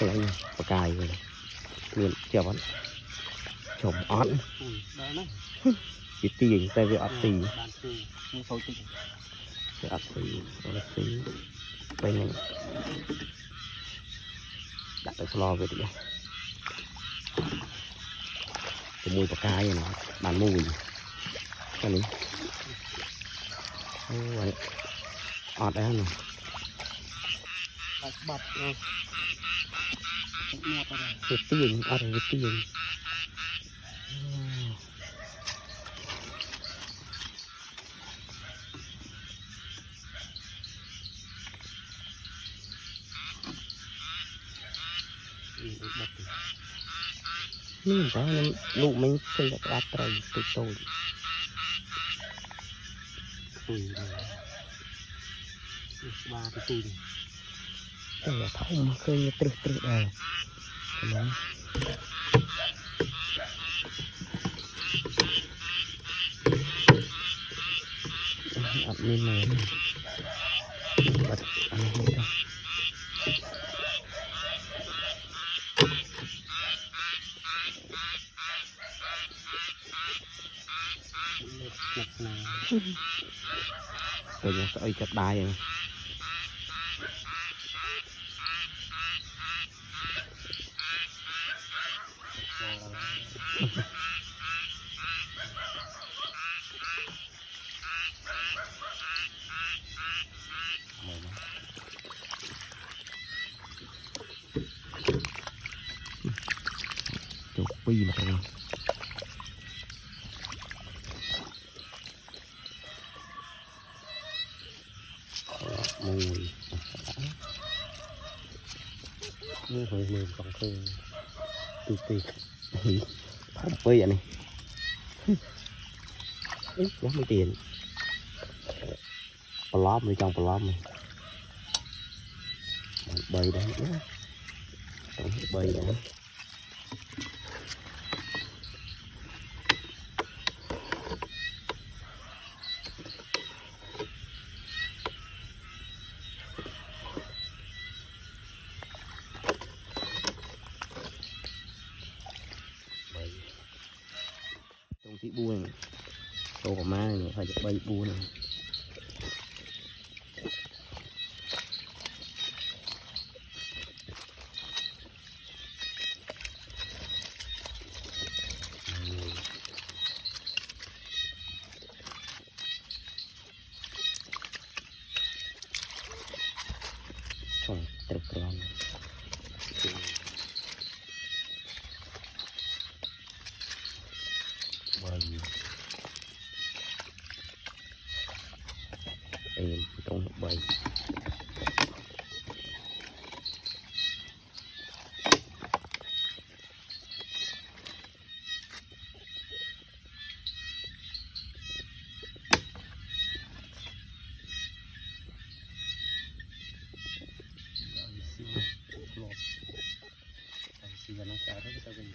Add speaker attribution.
Speaker 1: lấy bạc cài rồi miền chèo bắn chồng ón cái tiền tay với ớt xì cái ớt xì đây này đặt được lo về đi cái mùi bạc cài này bàn mùi cái này ọt đấy này cái tiền ọt cái tiền mình thấy nó lụ mình xây được áp trời từ tôi ba cái tôi đây là thông khơi như trượt trượt này admin này bật ăn hết rồi tôi sẽ sợi chặt đai này chụp pi mà thôi mùi như hồi mùi còn khơi tì không pi vậy này ít quá mấy tiền plop đi trong plop này bơi đấy nhá bơi đấy trong tí bu này tô của má này phải được bay bu này chọn trật tròn em trong bầy nó xả rất là gần